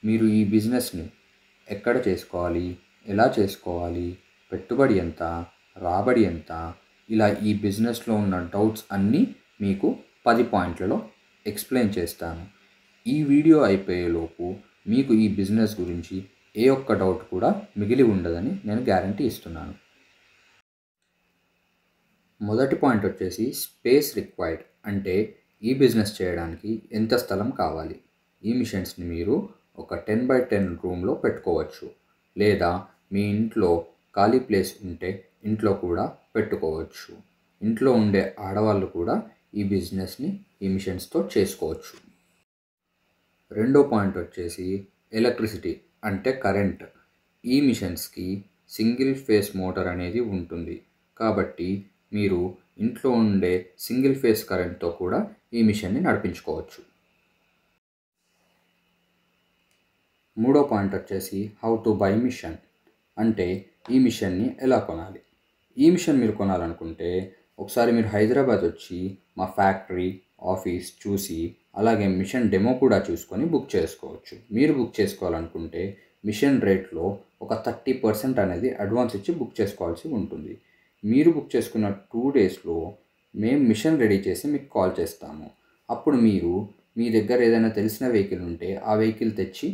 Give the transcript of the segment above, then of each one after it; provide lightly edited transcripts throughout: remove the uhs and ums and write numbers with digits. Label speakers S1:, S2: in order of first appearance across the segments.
S1: మీరు ఈ బిజినెస్ని ఎక్కడ చేసుకోవాలి, ఎలా చేసుకోవాలి, పెట్టుబడి ఎంత, రాబడి ఎంత, ఇలా ఈ బిజినెస్లో ఉన్న డౌట్స్ అన్నీ మీకు 10 పాయింట్లలో ఎక్స్ప్లెయిన్ చేస్తాను. ఈ వీడియో అయిపోయేలోపు మీకు ఈ బిజినెస్ గురించి ఏ ఒక్క డౌట్ కూడా మిగిలి ఉండదని నేను గ్యారంటీ ఇస్తున్నాను. మొదటి పాయింట్ వచ్చేసి స్పేస్ రిక్వైర్డ్, అంటే ఈ బిజినెస్ చేయడానికి ఎంత స్థలం కావాలి. ఈ మిషన్స్ని మీరు ఒక 10x10 రూమ్లో పెట్టుకోవచ్చు, లేదా మీ ఇంట్లో ఖాళీ ప్లేస్ ఉంటే ఇంట్లో కూడా పెట్టుకోవచ్చు. ఇంట్లో ఉండే ఆడవాళ్ళు కూడా ఈ బిజినెస్ని ఈ మిషన్స్తో చేసుకోవచ్చు. రెండో పాయింట్ వచ్చేసి ఎలక్ట్రిసిటీ, అంటే కరెంట్. ఈ మిషన్స్కి సింగిల్ ఫేస్ మోటార్ అనేది ఉంటుంది, కాబట్టి మీరు ఇంట్లో ఉండే సింగిల్ ఫేస్ కరెంట్తో కూడా ఈ మిషన్ని నడిపించుకోవచ్చు. మూడో పాయింట్ వచ్చేసి హౌ టు బై మిషన్, అంటే ఈ మిషన్ని ఎలా కొనాలి. ఈ మిషన్ మీరు కొనాలనుకుంటే ఒకసారి మీరు హైదరాబాద్ వచ్చి మా ఫ్యాక్టరీ, ఆఫీస్ చూసి అలాగే మిషన్ డెమో కూడా చూసుకొని బుక్ చేసుకోవచ్చు. మీరు బుక్ చేసుకోవాలనుకుంటే మిషన్ రేట్లో ఒక 30% అనేది అడ్వాన్స్ ఇచ్చి బుక్ చేసుకోవాల్సి ఉంటుంది. మీరు బుక్ చేసుకున్న 2 డేస్లో మేము మిషన్ రెడీ చేసి మీకు కాల్ చేస్తాము. అప్పుడు మీరు మీ దగ్గర ఏదైనా తెలిసిన వెహికల్ ఉంటే ఆ వెహికల్ తెచ్చి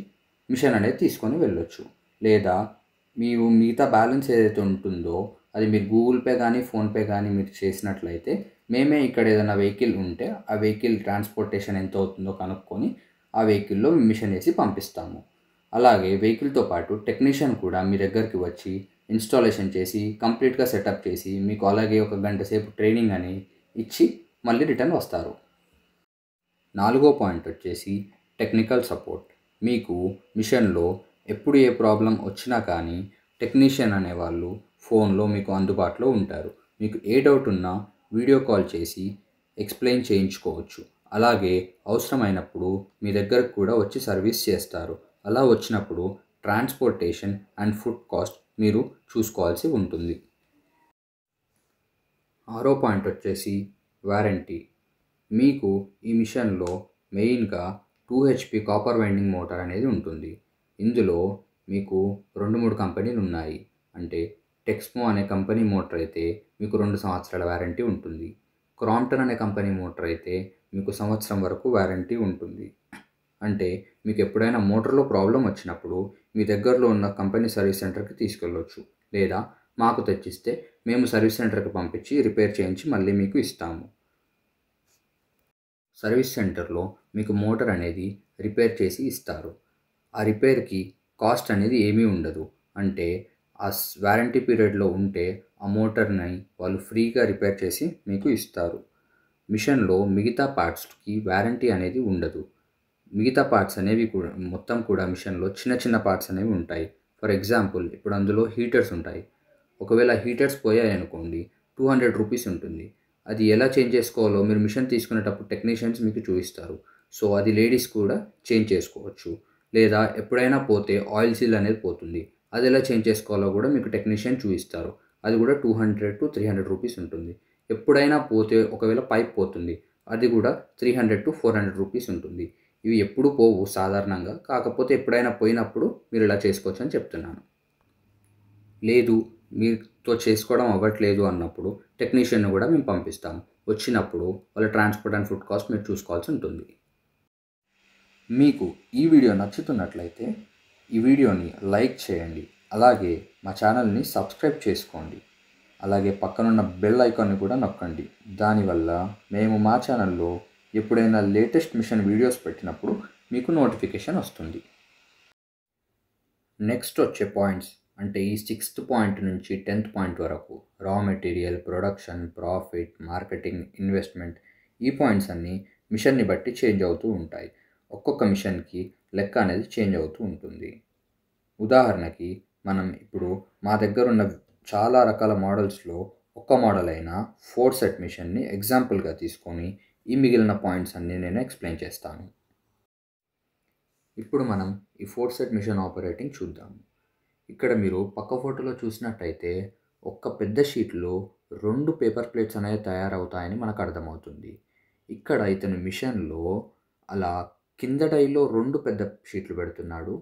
S1: మిషన్ అనేది తీసుకొని వెళ్ళొచ్చు. లేదా మీరు మిగతా బ్యాలెన్స్ ఏదైతే ఉంటుందో అది మీరు గూగుల్ పే కానీ ఫోన్పే కానీ మీరు చేసినట్లయితే మేమే ఇక్కడ ఏదైనా వెహికల్ ఉంటే ఆ వెహికల్ ట్రాన్స్పోర్టేషన్ ఎంత అవుతుందో కనుక్కొని ఆ వెహికల్లో మిషన్ వేసి పంపిస్తాము. అలాగే వెహికల్తో పాటు టెక్నీషియన్ కూడా మీ దగ్గరికి వచ్చి ఇన్స్టాలేషన్ చేసి కంప్లీట్గా సెటప్ చేసి మీకు అలాగే ఒక గంట సేపు ట్రైనింగ్ అని ఇచ్చి మళ్ళీ రిటర్న్ వస్తారు. నాలుగో పాయింట్ వచ్చేసి టెక్నికల్ సపోర్ట్. మీకు మిషన్లో ఎప్పుడు ఏ ప్రాబ్లం వచ్చినా కానీ టెక్నీషియన్ అనేవాళ్ళు ఫోన్లో మీకు అందుబాటులో ఉంటారు. మీకు ఏ డౌట్ ఉన్నా వీడియో కాల్ చేసి ఎక్స్ప్లెయిన్ చేయించుకోవచ్చు. అలాగే అవసరమైనప్పుడు మీ దగ్గరకు కూడా వచ్చి సర్వీస్ చేస్తారు. అలా వచ్చినప్పుడు ట్రాన్స్పోర్టేషన్ అండ్ ఫుడ్ కాస్ట్ మీరు చూసుకోవాల్సి ఉంటుంది. ఆరో పాయింట్ వచ్చేసి వారంటీ. మీకు ఈ మిషన్లో మెయిన్గా 2 HP కాపర్ వైండింగ్ మోటార్ అనేది ఉంటుంది. ఇందులో మీకు 2-3 కంపెనీలు ఉన్నాయి. అంటే టెక్స్మో అనే కంపెనీ మోటార్ అయితే మీకు 2 సంవత్సరాల వారంటీ ఉంటుంది. క్రాంప్టన్ అనే కంపెనీ మోటార్ అయితే మీకు సంవత్సరం వరకు వారంటీ ఉంటుంది. అంటే మీకు ఎప్పుడైనా మోటార్లో ప్రాబ్లం వచ్చినప్పుడు మీ దగ్గరలో ఉన్న కంపెనీ సర్వీస్ సెంటర్కి తీసుకెళ్ళవచ్చు, లేదా మాకు తెచ్చిస్తే మేము సర్వీస్ సెంటర్కి పంపించి రిపేర్ చేయించి మళ్ళీ మీకు ఇస్తాము. సర్వీస్ సెంటర్లో మీకు మోటార్ అనేది రిపేర్ చేసి ఇస్తారు. ఆ రిపేర్కి కాస్ట్ అనేది ఏమీ ఉండదు. అంటే ఆ వారంటీ పీరియడ్లో ఉంటే ఆ మోటార్ని వాళ్ళు ఫ్రీగా రిపేర్ చేసి మీకు ఇస్తారు. మిషన్లో మిగతా పార్ట్స్కి వారంటీ అనేది ఉండదు. మిగతా పార్ట్స్ అనేవి కూడా మొత్తం కూడా మిషన్లో చిన్న చిన్న పార్ట్స్ అనేవి ఉంటాయి. ఫర్ ఎగ్జాంపుల్ ఇప్పుడు అందులో హీటర్స్ ఉంటాయి. ఒకవేళ హీటర్స్ పోయాయి అనుకోండి, 200 రూపీస్ ఉంటుంది. అది ఎలా చేంజ్ చేసుకోవాలో మీరు మిషన్ తీసుకునేటప్పుడు టెక్నీషియన్స్ మీకు చూపిస్తారు. సో అది లేడీస్ కూడా చేంజ్ చేసుకోవచ్చు. లేదా ఎప్పుడైనా పోతే ఆయిల్ సీల్ అనేది పోతుంది, అది ఎలా చేంజ్ చేసుకోవాలో కూడా మీకు టెక్నీషియన్ చూపిస్తారు. అది కూడా 200 to 300 రూపీస్ ఉంటుంది. ఎప్పుడైనా పోతే ఒకవేళ పైప్ పోతుంది, అది కూడా 300 to 400 రూపీస్ ఉంటుంది. ఇవి ఎప్పుడు పోవు సాధారణంగా, కాకపోతే ఎప్పుడైనా పోయినప్పుడు మీరు ఇలా చేసుకోవచ్చు అని చెప్తున్నాను. లేదు మీతో చేసుకోవడం అవ్వట్లేదు అన్నప్పుడు టెక్నీషియన్ను కూడా మేము పంపిస్తాము. వచ్చినప్పుడు వాళ్ళ ట్రాన్స్పోర్ట్ అండ్ ఫుడ్ కాస్ట్ మీరు చూసుకోవాల్సి ఉంటుంది. మీకు ఈ వీడియో నచ్చుతున్నట్లయితే ఈ వీడియోని లైక్ చేయండి. అలాగే మా ఛానల్ని సబ్స్క్రైబ్ చేసుకోండి. అలాగే పక్కనున్న బెల్ ఐకాన్ని కూడా నొక్కండి. దానివల్ల మేము మా ఛానల్లో ఎప్పుడైనా లేటెస్ట్ మిషన్ వీడియోస్ పెట్టినప్పుడు మీకు నోటిఫికేషన్ వస్తుంది. నెక్స్ట్ వచ్చే పాయింట్స్ అంటే ఈ 6th పాయింట్ నుంచి 10th పాయింట్ వరకు raw material, production, profit, marketing, investment, ఈ పాయింట్స్ అన్నీ మిషన్ని బట్టి చేంజ్ అవుతూ ఉంటాయి. ఒక్కొక్క మిషన్కి లెక్క అనేది చేంజ్ అవుతూ ఉంటుంది. ఉదాహరణకి మనం ఇప్పుడు మా దగ్గర ఉన్న చాలా రకాల మోడల్స్లో ఒక్క మోడల్ అయిన 4 సెట్ మిషన్ని ఎగ్జాంపుల్గా తీసుకొని ఈ మిగిలిన పాయింట్స్ అన్నీ నేను ఎక్స్ప్లెయిన్ చేస్తాను. ఇప్పుడు మనం ఈ 4 సెట్ మిషన్ ఆపరేటింగ్ చూద్దాము. ఇక్కడ మీరు పక్క ఫోటోలో చూసినట్టయితే ఒక్క పెద్ద షీట్లో 2 పేపర్ ప్లేట్స్ అనేవి తయారవుతాయని మనకు అర్థమవుతుంది. ఇక్కడ ఇతని మిషన్లో అలా కింద డైలో 2 పెద్ద షీట్లు పెడుతున్నాడు.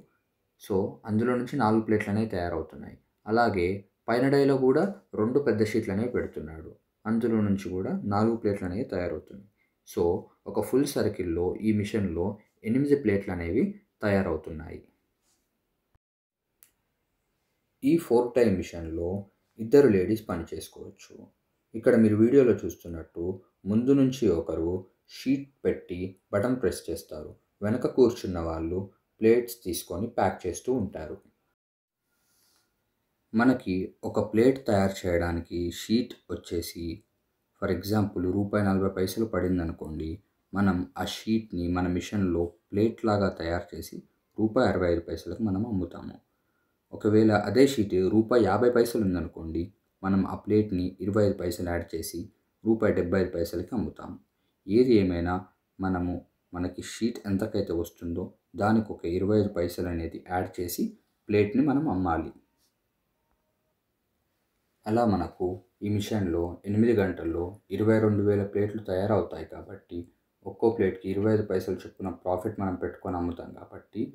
S1: సో, అందులో నుంచి 4 ప్లేట్లనేవి తయారవుతున్నాయి. అలాగే పైన డైలో కూడా 2 పెద్ద షీట్లనేవి పెడుతున్నాడు. అందులో నుంచి కూడా 4 ప్లేట్లనేవి తయారవుతున్నాయి. సో, ఒక ఫుల్ సర్కిల్‌లో ఈ మిషన్‌లో 8 ప్లేట్లనేవి తయారవుతున్నాయి. ఈ 4 టై మిషన్‌లో ఇద్దరు లేడీస్ పని చేసుకోవచ్చు. ఇక్కడ మీరు వీడియోలో చూస్తున్నట్టు ముందు నుంచి ఒకరు షీట్ పెట్టి బటన్ ప్రెస్ చేస్తారు. వెనక కూర్చున్న వాళ్ళు ప్లేట్స్ తీసుకొని ప్యాక్ చేస్తూ ఉంటారు. మనకి ఒక ప్లేట్ తయారు చేయడానికి షీట్ వచ్చేసి ఫర్ ఎగ్జాంపుల్ రూపాయి 40 పడిందనుకోండి. మనం ఆ షీట్‌ని మన మిషన్‌లో ప్లేట్ లాగా తయారు చేసి రూపాయి 65కి మనం అమ్ముతాము. ఒకవేళ అదే షీట్ రూపాయి 50 ఉందనుకోండి. మనం ఆ ప్లేట్‌ని 25 యాడ్ చేసి రూపాయి 75కి అమ్ముతాము. ఏది ఏమైనా మనకి షీట్ ఎంతకైతే వస్తుందో దానికి ఒక 25 అనేది యాడ్ చేసి ప్లేట్‌ని మనం అమ్మాలి. అలా మనకు ఈ మిషన్‌లో 8 గంటల్లో 22,000 ప్లేట్లు తయారవుతాయి కాబట్టి ఒక్కో ప్లేట్‌కి 25 చొప్పున ప్రాఫిట్ మనం పెట్టుకొని అమ్ముతాం కాబట్టి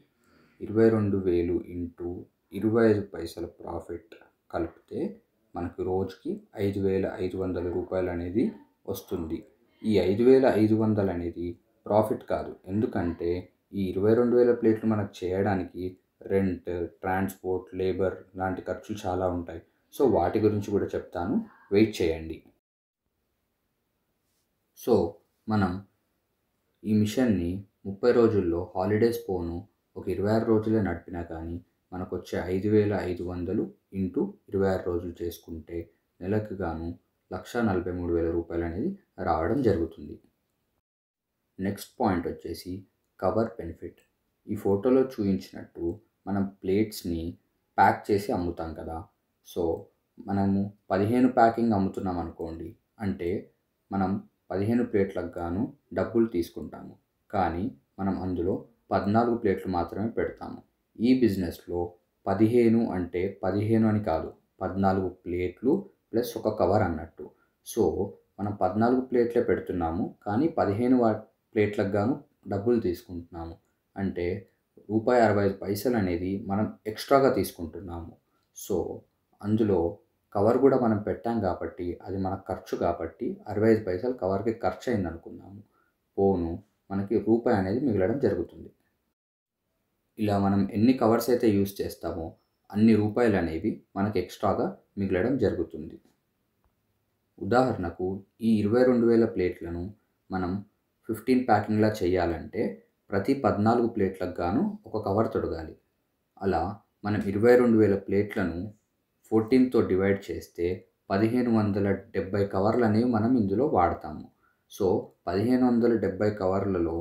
S1: 22,000 ఇంటూ 25 ప్రాఫిట్ కలిపితే మనకు రోజుకి 5,500 అనేది వస్తుంది. ఈ 5,500 అనేది ప్రాఫిట్ కాదు. ఎందుకంటే ఈ 22,000 ప్లేట్లు మనకు చేయడానికి రెంట్, ట్రాన్స్‌పోర్ట్, లేబర్ లాంటి ఖర్చులు చాలా ఉంటాయి. సో, వాటి గురించి కూడా చెప్తాను. వెయిట్ చేయండి. సో, మనం ఈ మిషన్‌ని 30 రోజుల్లో హాలిడేస్ పోను ఒక 26 రోజులే నడిపినా కానీ మనకొచ్చే 5,500 ఇంటూ 26 రోజులు చేసుకుంటే నెలకు గాను 1,43,000 రూపాయలనేది రావడం జరుగుతుంది. నెక్స్ట్ పాయింట్ వచ్చేసి కవర్ బెనిఫిట్. ఈ ఫోటోలో చూయించినట్టు మనం ప్లేట్స్‌ని ప్యాక్ చేసి అమ్ముతాం కదా! సో, మనము 15 ప్యాకింగ్ అమ్ముతున్నాం అనుకోండి. అంటే మనం 15 ప్లేట్లకు గాను డబ్బులు తీసుకుంటాము. కానీ మనం అందులో 14 ప్లేట్లు మాత్రమే పెడతాము. ఈ బిజినెస్‌లో 15 అంటే 15 అని కాదు. 14 ప్లేట్లు ప్లస్ ఒక కవర్ అన్నట్టు. సో, మనం 14 ప్లేట్లే పెడుతున్నాము. కానీ 15 ప్లేట్లకు గాను డబ్బులు తీసుకుంటున్నాము. అంటే రూపాయి 65 అనేది మనం ఎక్స్ట్రాగా తీసుకుంటున్నాము. సో, అందులో కవర్ కూడా మనం పెట్టాం కాబట్టి అది మన ఖర్చు కాబట్టి 65 కవర్‌కి ఖర్చయిందనుకుందాము. పోను మనకి రూపాయి అనేది మిగలడం జరుగుతుంది. ఇలా మనం ఎన్ని కవర్స్ అయితే యూజ్ చేస్తామో అన్ని రూపాయలనేవి మనకి ఎక్స్ట్రాగా మిగలడం జరుగుతుంది. ఉదాహరణకు ఈ 22,000 ప్లేట్లను మనం 15 ప్యాకింగ్‌లా చేయాలంటే ప్రతి 14 ప్లేట్లకు గాను ఒక కవర్ తొడగాలి. అలా మనం 22,000 ప్లేట్లను 14తో డివైడ్ చేస్తే 1,570 కవర్లనేవి మనం ఇందులో వాడతాము. సో, 1,570 కవర్లలో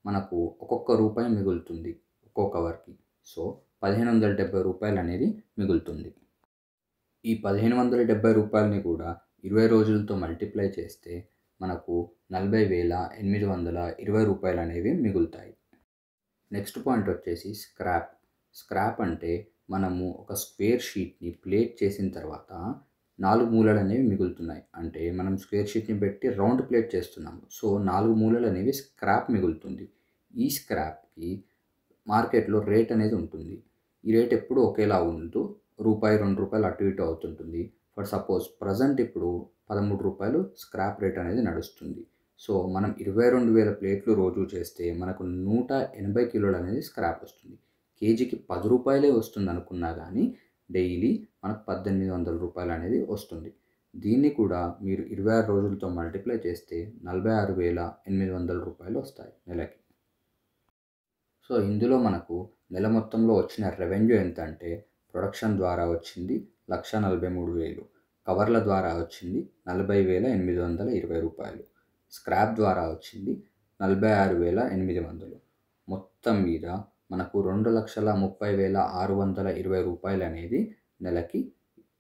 S1: మనకు ఒక్కొక్క రూపాయి మిగులుతుంది ఒక్కో కవర్‌కి. సో, 1,570 రూపాయలనేది మిగులుతుంది. ఈ 1,570 రూపాయలని కూడా 20 రోజులతో మల్టిప్లై చేస్తే మనకు 40,820 రూపాయలనేవి మిగులుతాయి. నెక్స్ట్ పాయింట్ వచ్చేసి స్క్రాప్. స్క్రాప్ అంటే మనము ఒక స్క్వేర్ షీట్‌ని ప్లేట్ చేసిన తర్వాత 4 మూలలనేవి మిగులుతున్నాయి. అంటే మనం స్క్వేర్ షీట్‌ని పెట్టి రౌండ్ ప్లేట్ చేస్తున్నాము. సో, 4 మూలలనేవి స్క్రాప్ మిగులుతుంది. ఈ స్క్రాప్‌కి మార్కెట్‌లో రేట్ అనేది ఉంటుంది. ఈ రేట్ ఎప్పుడూ ఒకేలా ఉండదు. రూపాయి, రూ. 2 అటు ఇటు అవుతుంటుంది. ఫర్ సపోజ్ ప్రెజెంట్ ఇప్పుడు రూ. 13 స్క్రాప్ రేట్ అనేది నడుస్తుంది. సో, మనం 22,000 ప్లేట్లు రోజు చేస్తే మనకు 180 కిలోలు అనేది స్క్రాప్ వస్తుంది. కేజీకి రూ. 10 వస్తుందనుకున్నా కానీ డైలీ మనకు 1,800 రూపాయలు అనేది వస్తుంది. దీన్ని కూడా మీరు 26 రోజులతో మల్టిప్లై చేస్తే 46,800 రూపాయలు వస్తాయి నెలకి. సో, ఇందులో మనకు నెల మొత్తంలో వచ్చిన రెవెన్యూ ఎంతంటే ప్రొడక్షన్ ద్వారా వచ్చింది 1,43,000, కవర్ల ద్వారా వచ్చింది 40,820 రూపాయలు, స్క్రాప్ ద్వారా వచ్చింది 46,800. మొత్తం మీద మనకు 2,30,620 రూపాయలు అనేది నెలకి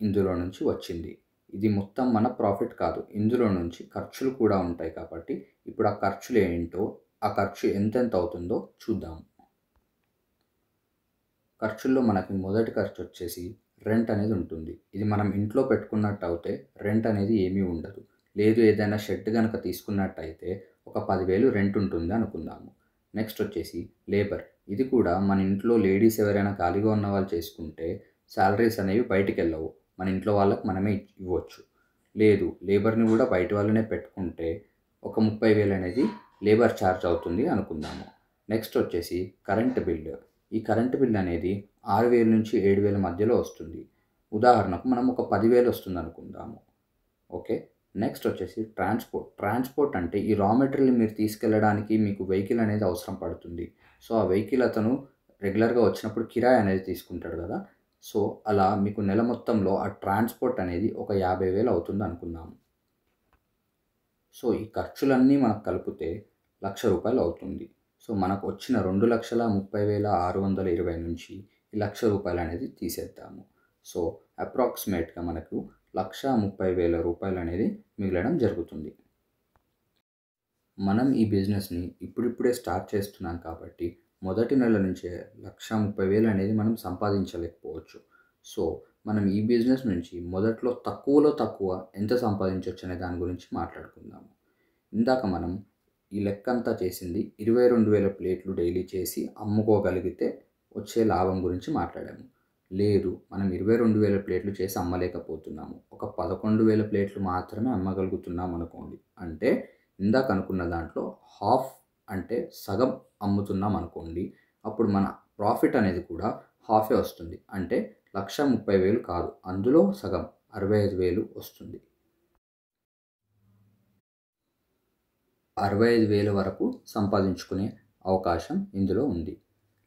S1: ఇందులో నుంచి వచ్చింది. ఇది మొత్తం మన ప్రాఫిట్ కాదు. ఇందులో నుంచి ఖర్చులు కూడా ఉంటాయి కాబట్టి ఇప్పుడు ఆ ఖర్చులు ఏంటో, ఆ ఖర్చు ఎంతెంత అవుతుందో చూద్దాం. ఖర్చుల్లో మనకి మొదటి ఖర్చు వచ్చేసి రెంట్ అనేది ఉంటుంది. ఇది మనం ఇంట్లో పెట్టుకున్నట్టు అయితే రెంట్ అనేది ఏమీ ఉండదు. లేదు ఏదైనా షెడ్ కనుక తీసుకున్నట్టయితే ఒక 10,000 రెంట్ ఉంటుంది అనుకుందాము. నెక్స్ట్ వచ్చేసి లేబర్. ఇది కూడా మన ఇంట్లో లేడీస్ ఎవరైనా ఖాళీగా ఉన్న వాళ్ళు చేసుకుంటే శాలరీస్ అనేవి బయటికి వెళ్ళవు, మన ఇంట్లో వాళ్ళకి మనమే ఇవ్వచ్చు. లేదు లేబర్ని కూడా బయట వాళ్ళనే పెట్టుకుంటే ఒక 30,000 అనేది లేబర్ ఛార్జ్ అవుతుంది అనుకుందాము. నెక్స్ట్ వచ్చేసి కరెంట్ బిల్. ఈ కరెంట్ బిల్ అనేది 6,000 నుంచి 7,000 మధ్యలో వస్తుంది. ఉదాహరణకు మనం ఒక 10,000 వస్తుంది అనుకుందాము. ఓకే. నెక్స్ట్ వచ్చేసి ట్రాన్స్పోర్ట్ అంటే ఈ రా మెటీరియల్ మీరు తీసుకెళ్ళడానికి మీకు వెహికల్ అనేది అవసరం పడుతుంది. సో ఆ వెహికల్ అతను రెగ్యులర్గా వచ్చినప్పుడు కిరాయి అనేది తీసుకుంటాడు కదా. సో అలా మీకు నెల మొత్తంలో ఆ ట్రాన్స్పోర్ట్ అనేది ఒక 50,000 అవుతుంది అనుకుందాము. సో ఈ ఖర్చులన్నీ మనకు కలిపితే ₹1,00,000 అవుతుంది. సో మనకు వచ్చిన 2,30,620 నుంచి ఈ ₹1,00,000 అనేది తీసేద్దాము. సో అప్రాక్సిమేట్గా మనకు ₹1,30,000 అనేది మిగలడం జరుగుతుంది. మనం ఈ బిజినెస్ని ఇప్పుడిప్పుడే స్టార్ట్ చేస్తున్నాం కాబట్టి మొదటి నెల నుంచే 1,30,000 అనేది మనం సంపాదించలేకపోవచ్చు. సో మనం ఈ బిజినెస్ నుంచి మొదట్లో తక్కువలో తక్కువ ఎంత సంపాదించవచ్చు అనే దాని గురించి మాట్లాడుకుందాము. ఇందాక మనం ఈ లెక్కంతా చేసింది 22,000 ప్లేట్లు డైలీ చేసి అమ్ముకోగలిగితే వచ్చే లాభం గురించి మాట్లాడాము. లేదు మనం 22,000 ప్లేట్లు చేసి అమ్మలేకపోతున్నాము, ఒక 11,000 ప్లేట్లు మాత్రమే అమ్మగలుగుతున్నాం అనుకోండి. అంటే ఇందాక అనుకున్న దాంట్లో హాఫ్ అంటే సగం అమ్ముతున్నాం అనుకోండి. అప్పుడు మన ప్రాఫిట్ అనేది కూడా హాఫే వస్తుంది. అంటే 1,30,000 కాదు, అందులో సగం 65,000 వస్తుంది. 65,000 వరకు సంపాదించుకునే అవకాశం ఇందులో ఉంది.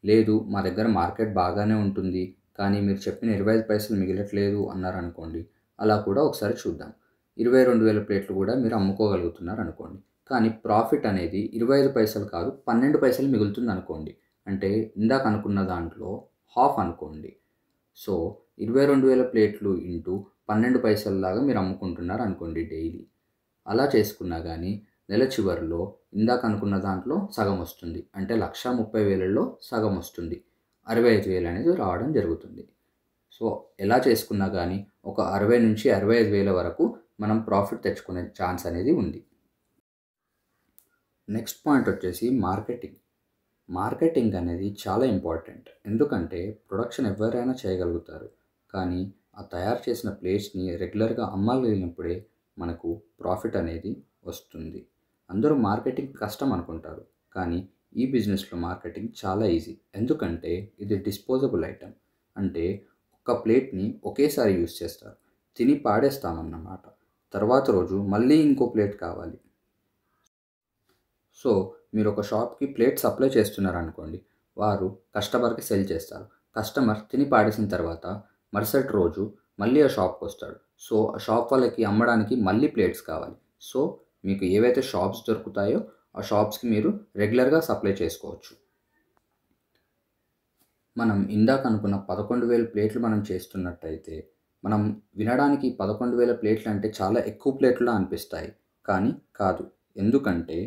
S1: లేదు మా దగ్గర మార్కెట్ బాగానే ఉంటుంది కానీ మీరు చెప్పిన 25 పైసలు మిగలట్లేదు అన్నారనుకోండి, అలా కూడా ఒకసారి చూద్దాం. 22,000 ప్లేట్లు కూడా మీరు అమ్ముకోగలుగుతున్నారు అనుకోండి, కానీ ప్రాఫిట్ అనేది 25 పైసలు కాదు 12 పైసలు మిగులుతుంది అనుకోండి. అంటే ఇందాక అనుకున్న దాంట్లో హాఫ్ అనుకోండి. సో 22,000 ప్లేట్లు ఇంటూ 12 పైసల్లాగా మీరు అమ్ముకుంటున్నారు అనుకోండి డైలీ. అలా చేసుకున్నా కానీ నెల చివరిలో ఇందాక అనుకున్న దాంట్లో సగం వస్తుంది. అంటే 1,30,000లో సగం వస్తుంది, 65,000 అనేది రావడం జరుగుతుంది. సో ఎలా చేసుకున్నా కానీ ఒక 60 నుంచి 65,000 వరకు మనం ప్రాఫిట్ తెచ్చుకునే ఛాన్స్ అనేది ఉంది. నెక్స్ట్ పాయింట్ వచ్చేసి మార్కెటింగ్ అనేది చాలా ఇంపార్టెంట్. ఎందుకంటే ప్రొడక్షన్ ఎవరైనా చేయగలుగుతారు, కానీ ఆ తయారు చేసిన ప్లేట్స్ని రెగ్యులర్గా అమ్మగలిగినప్పుడే మనకు ప్రాఫిట్ అనేది వస్తుంది. అందరూ మార్కెటింగ్ కష్టం అనుకుంటారు, కానీ ఈ బిజినెస్లో మార్కెటింగ్ చాలా ఈజీ. ఎందుకంటే ఇది డిస్పోజబుల్ ఐటెం. అంటే ఒక ప్లేట్ని ఒకేసారి యూస్ చేస్తారు, తిని పాడేస్తామన్నమాట. తర్వాత రోజు మళ్ళీ ఇంకో ప్లేట్ కావాలి. సో మీరు ఒక షాప్కి ప్లేట్ సప్లై చేస్తున్నారనుకోండి, వారు కస్టమర్కి సెల్ చేస్తారు. కస్టమర్ తిని పాడేసిన తర్వాత మరుసటి రోజు మళ్ళీ ఆ షాప్కి వస్తాడు. సో ఆ షాప్ వాళ్ళకి అమ్మడానికి మళ్ళీ ప్లేట్స్ కావాలి. సో మీకు ఏవైతే షాప్స్ దొరుకుతాయో ఆ షాప్స్కి మీరు రెగ్యులర్గా సప్లై చేసుకోవచ్చు. మనం ఇందాక అనుకున్న 11,000 ప్లేట్లు మనం చేస్తున్నట్టయితే మనం వినడానికి 11,000 ప్లేట్లు అంటే చాలా ఎక్కువ ప్లేట్లా అనిపిస్తాయి, కానీ కాదు. ఎందుకంటే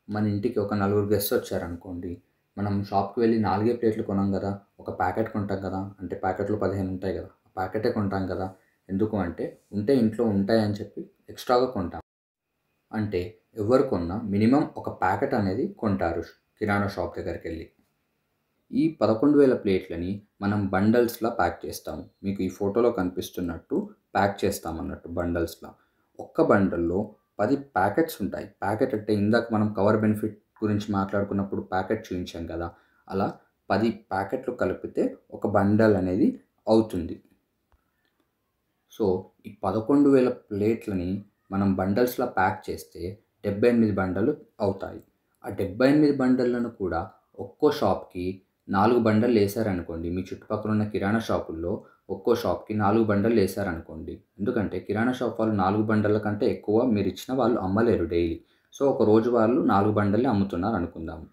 S1: మన ఇంటికి ఒక 4 గెస్ట్స్ వచ్చారనుకోండి, మనం షాప్కి వెళ్ళి 4 ప్లేట్లు కొనం కదా, ఒక ప్యాకెట్ కొంటాం కదా. అంటే ప్యాకెట్లో 15 ఉంటాయి కదా, ఆ ప్యాకెటే కొంటాం కదా. ఎందుకు అంటే ఉంటే ఇంట్లో ఉంటాయని చెప్పి ఎక్స్ట్రాగా కొంటాం. అంటే ఎవరు కొన్నా మినిమం ఒక ప్యాకెట్ అనేది కొంటారు కిరాణా షాప్ దగ్గరికి వెళ్ళి. ఈ 11,000 ప్లేట్లని మనం బండల్స్లా ప్యాక్ చేస్తాము. మీకు ఈ ఫోటోలో కనిపిస్తున్నట్టు ప్యాక్ చేస్తామన్నట్టు బండల్స్లా. ఒక్క బండల్లో 10 ప్యాకెట్స్ ఉంటాయి. ప్యాకెట్ అంటే ఇందాక మనం కవర్ బెనిఫిట్ గురించి మాట్లాడుకున్నప్పుడు ప్యాకెట్ చూపించాం కదా, అలా 10 ప్యాకెట్లు కలిపితే ఒక బండల్ అనేది అవుతుంది. సో ఈ 11,000 ప్లేట్లని మనం బండల్స్లా ప్యాక్ చేస్తే 78 బండలు అవుతాయి. ఆ 78 బండలను కూడా ఒక్కో షాప్కి 4 బండలు వేసారనుకోండి. మీ చుట్టుపక్కల ఉన్న కిరాణా షాపుల్లో ఒక్కో షాప్కి 4 బండలు వేసారనుకోండి. ఎందుకంటే కిరాణా షాప్ వాళ్ళు 4 బండల కంటే ఎక్కువ మీరు ఇచ్చిన వాళ్ళు అమ్మలేరు డైలీ. సో ఒక రోజు వాళ్ళు 4 బండలే అమ్ముతున్నారు అనుకుందాము.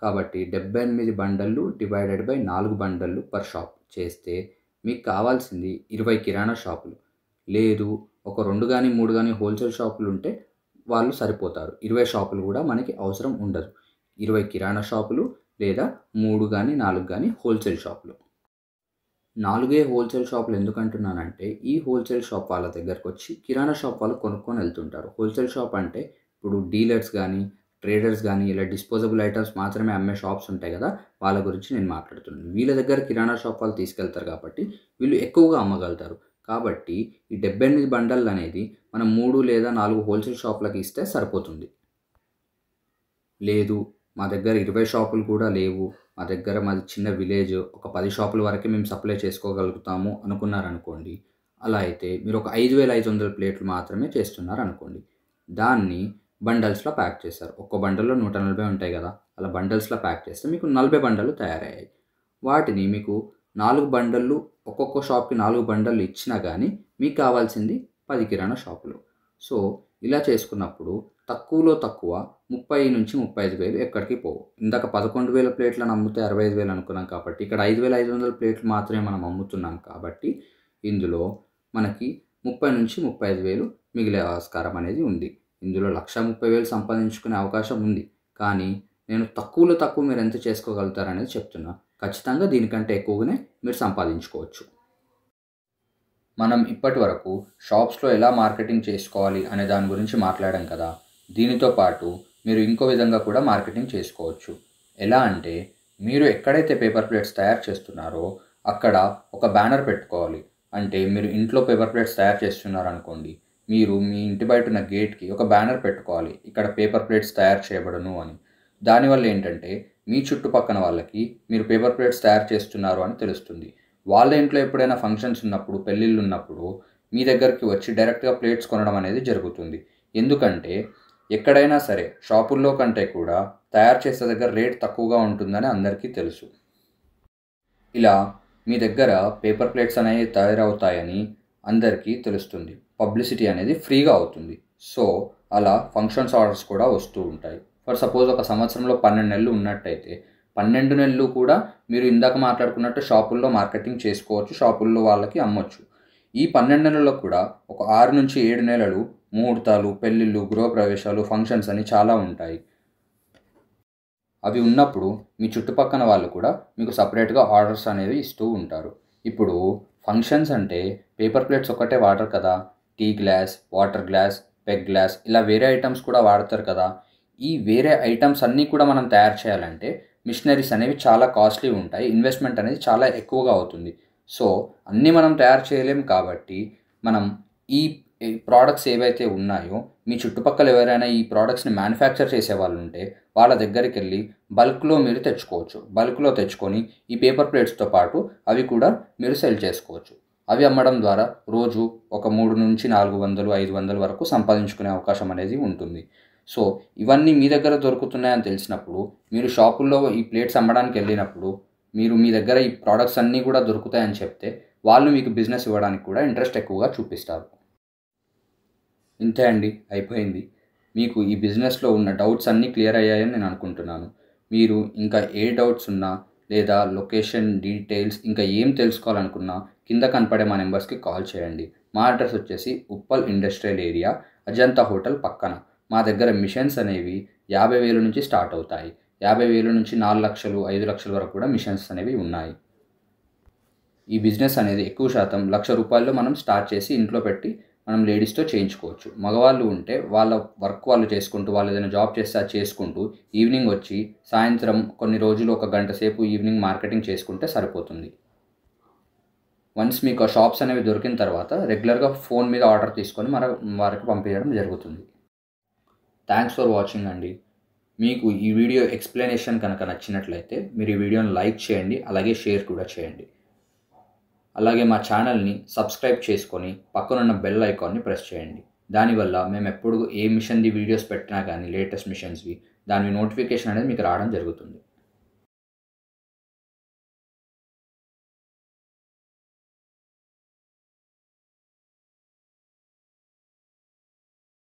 S1: కాబట్టి 78 బండలు డివైడెడ్ బై 4 బండలు పర్ షాప్ చేస్తే మీకు కావాల్సింది 20 కిరాణా షాపులు. లేదు ఒక 2 కానీ 3 కానీ హోల్సేల్ షాపులు ఉంటే వాళ్ళు సరిపోతారు. 20 షాపులు కూడా మనకి అవసరం ఉండదు. 20 కిరాణా షాపులు లేదా 3 కానీ 4 కానీ హోల్సేల్ షాపులు. 4 హోల్సేల్ షాపులు ఎందుకంటున్నానంటే ఈ హోల్సేల్ షాప్ వాళ్ళ దగ్గరకు వచ్చి కిరాణా షాప్ వాళ్ళు కొనుక్కొని వెళ్తుంటారు. హోల్సేల్ షాప్ అంటే ఇప్పుడు డీలర్స్ కానీ ట్రేడర్స్ కానీ ఇలా డిస్పోజబుల్ ఐటమ్స్ మాత్రమే అమ్మే షాప్స్ ఉంటాయి కదా, వాళ్ళ గురించి నేను మాట్లాడుతున్నాను. వీళ్ళ దగ్గర కిరాణా షాప్ వాళ్ళు తీసుకెళ్తారు కాబట్టి వీళ్ళు ఎక్కువగా అమ్మగలుగుతారు. కాబట్టి ఈ 78 బండల్ అనేది మనం 3 లేదా 4 హోల్సేల్ షాపులకి ఇస్తే సరిపోతుంది. లేదు మా దగ్గర 20 షాపులు కూడా లేవు, మా దగ్గర మాది చిన్న విలేజ్, ఒక 10 షాపుల వరకే మేము సప్లై చేసుకోగలుగుతాము అనుకున్నారనుకోండి. అలా అయితే మీరు ఒక 5500 ప్లేట్లు మాత్రమే చేస్తున్నారనుకోండి. దాన్ని బండల్స్లో ప్యాక్ చేస్తారు. ఒక్కో బండల్లో 140 ఉంటాయి కదా, అలా బండల్స్లో ప్యాక్ చేస్తే మీకు 40 బండలు తయారయ్యాయి. వాటిని మీకు 4 బండళ్ళు, ఒక్కొక్క షాప్కి 4 బండళ్ళు ఇచ్చినా కానీ మీకు కావాల్సింది 10 కిరాణా షాపులు. సో ఇలా చేసుకున్నప్పుడు తక్కువలో తక్కువ 30 నుంచి 35,000 ఎక్కడికి పోవు. ఇందాక 11,000 ప్లేట్లను అమ్మితే 65,000 అనుకున్నాం కాబట్టి ఇక్కడ 5,500 ప్లేట్లు మాత్రమే మనం అమ్ముతున్నాం కాబట్టి ఇందులో మనకి 30 నుంచి 35,000 మిగిలే ఆస్కారం అనేది ఉంది. ఇందులో 1,30,000 సంపాదించుకునే అవకాశం ఉంది. కానీ నేను తక్కువలో తక్కువ మీరు ఎంత చేసుకోగలుగుతారనేది చెప్తున్నా. ఖచ్చితంగా దీనికంటే ఎక్కువగానే మీరు సంపాదించుకోవచ్చు. మనం ఇప్పటి వరకు షాప్స్లో ఎలా మార్కెటింగ్ చేసుకోవాలి అనే దాని గురించి మాట్లాడాం కదా. దీనితో పాటు మీరు ఇంకో విధంగా కూడా మార్కెటింగ్ చేసుకోవచ్చు. ఎలా అంటే మీరు ఎక్కడైతే పేపర్ ప్లేట్స్ తయారు చేస్తున్నారో అక్కడ ఒక బ్యానర్ పెట్టుకోవాలి. అంటే మీరు ఇంట్లో పేపర్ ప్లేట్స్ తయారు చేస్తున్నారు అనుకోండి, మీరు మీ ఇంటి బయట ఉన్న గేట్కి ఒక బ్యానర్ పెట్టుకోవాలి, ఇక్కడ పేపర్ ప్లేట్స్ తయారు చేయబడను అని. దానివల్ల ఏంటంటే మీ చుట్టుపక్కల వాళ్ళకి మీరు పేపర్ ప్లేట్స్ తయారు చేస్తున్నారు అని తెలుస్తుంది. వాళ్ళ ఇంట్లో ఎప్పుడైనా ఫంక్షన్స్ ఉన్నప్పుడు, పెళ్ళిళ్ళు ఉన్నప్పుడు మీ దగ్గరికి వచ్చి డైరెక్ట్గా ప్లేట్స్ కొనడం అనేది జరుగుతుంది. ఎందుకంటే ఎక్కడైనా సరే షాపుల్లో కంటే కూడా తయారు చేసే దగ్గర రేట్ తక్కువగా ఉంటుందని అందరికీ తెలుసు. ఇలా మీ దగ్గర పేపర్ ప్లేట్స్ అనేవి తయారవుతాయని అందరికీ తెలుస్తుంది. పబ్లిసిటీ అనేది ఫ్రీగా అవుతుంది. సో అలా ఫంక్షన్స్ ఆర్డర్స్ కూడా వస్తూ ఉంటాయి. ఫర్ సపోజ్ ఒక సంవత్సరంలో 12 నెలలు ఉన్నట్టయితే 12 నెలలు కూడా మీరు ఇందాక మాట్లాడుకున్నట్టు షాపుల్లో మార్కెటింగ్ చేసుకోవచ్చు, షాపుల్లో వాళ్ళకి అమ్మొచ్చు. ఈ 12 నెలల్లో కూడా ఒక 6 నుంచి 7 నెలలు ముహూర్తాలు, పెళ్ళిళ్ళు, గృహప్రవేశాలు, ఫంక్షన్స్ అని చాలా ఉంటాయి. అవి ఉన్నప్పుడు మీ చుట్టుపక్కల వాళ్ళు కూడా మీకు సపరేట్గా ఆర్డర్స్ అనేవి ఇస్తూ ఉంటారు. ఇప్పుడు ఫంక్షన్స్ అంటే పేపర్ ప్లేట్స్ ఒక్కటే వాడరు కదా, tea glass, water glass, peg glass ఇలా వేరే ఐటమ్స్ కూడా వాడతారు కదా. ఈ వేరే ఐటమ్స్ అన్నీ కూడా మనం తయారు చేయాలంటే మిషనరీస్ అనేవి చాలా కాస్ట్లీ ఉంటాయి, ఇన్వెస్ట్మెంట్ అనేది చాలా ఎక్కువగా అవుతుంది. సో అన్నీ మనం తయారు చేయలేం కాబట్టి మనం ఈ ప్రోడక్ట్స్ ఏవైతే ఉన్నాయో మీ చుట్టుపక్కల ఎవరైనా ఈ ప్రోడక్ట్స్ని మ్యానుఫ్యాక్చర్ చేసే వాళ్ళు ఉంటే వాళ్ళ దగ్గరికి వెళ్ళి బల్క్లో మీరు తెచ్చుకోవచ్చు. బల్క్లో తెచ్చుకొని ఈ పేపర్ ప్లేట్స్తో పాటు అవి కూడా మీరు సెల్ చేసుకోవచ్చు. అవి అమ్మడం ద్వారా రోజు ఒక 3 నుంచి 400, 500 వరకు సంపాదించుకునే అవకాశం అనేది ఉంటుంది. సో ఇవన్నీ మీ దగ్గర దొరుకుతున్నాయని తెలిసినప్పుడు మీరు షాపుల్లో ఈ ప్లేట్స్ అమ్మడానికి వెళ్ళినప్పుడు మీరు మీ దగ్గర ఈ ప్రోడక్ట్స్ అన్నీ కూడా దొరుకుతాయని చెప్తే వాళ్ళు మీకు బిజినెస్ ఇవ్వడానికి కూడా ఇంట్రెస్ట్ ఎక్కువగా చూపిస్తారు. ఇంతే అండి, అయిపోయింది. మీకు ఈ బిజినెస్లో ఉన్న డౌట్స్ అన్నీ క్లియర్ అయ్యాయని నేను అనుకుంటున్నాను. మీరు ఇంకా ఏ డౌట్స్ ఉన్నా లేదా లొకేషన్ డీటెయిల్స్ ఇంకా ఏం తెలుసుకోవాలనుకున్నా కింద కనపడే మా నెంబర్స్కి కాల్ చేయండి. మా అడ్రస్ వచ్చేసి Uppal industrial area, Ajanta hotel పక్కన. మా దగ్గర మిషన్స్ అనేవి 50,000 నుంచి స్టార్ట్ అవుతాయి. 50,000 నుంచి 4 లక్షలు, 5 లక్షల వరకు కూడా మిషన్స్ అనేవి ఉన్నాయి. ఈ బిజినెస్ అనేది ఎక్కువ శాతం ₹1,00,000 మనం స్టార్ట్ చేసి ఇంట్లో పెట్టి మనం లేడీస్తో చేయించుకోవచ్చు. మగవాళ్ళు ఉంటే వాళ్ళ వర్క్ వాళ్ళు చేసుకుంటూ, వాళ్ళు ఏదైనా జాబ్ చేస్తే అది చేసుకుంటూ ఈవినింగ్ వచ్చి సాయంత్రం కొన్ని రోజులు 1 గంట సేపు ఈవినింగ్ మార్కెటింగ్ చేసుకుంటే సరిపోతుంది. వన్స్ మీకు ఆ షాప్స్ అనేవి దొరికిన తర్వాత రెగ్యులర్గా ఫోన్ మీద ఆర్డర్ తీసుకొని వారికి పంపించడం జరుగుతుంది. థ్యాంక్స్ ఫర్ వాచింగ్ అండి. మీకు ఈ వీడియో ఎక్స్ప్లెనేషన్ కనుక నచ్చినట్లయితే మీరు ఈ వీడియోని లైక్ చేయండి, అలాగే షేర్ కూడా చేయండి. అలాగే మా ఛానల్ని సబ్స్క్రైబ్ చేసుకొని పక్కనున్న బెల్ ఐకాన్ని ప్రెస్ చేయండి. దానివల్ల మేము ఎప్పుడు ఏ మిషన్ది వీడియోస్ పెట్టినా కానీ లేటెస్ట్ మిషన్స్వి దాని నోటిఫికేషన్ అనేది మీకు రావడం జరుగుతుంది.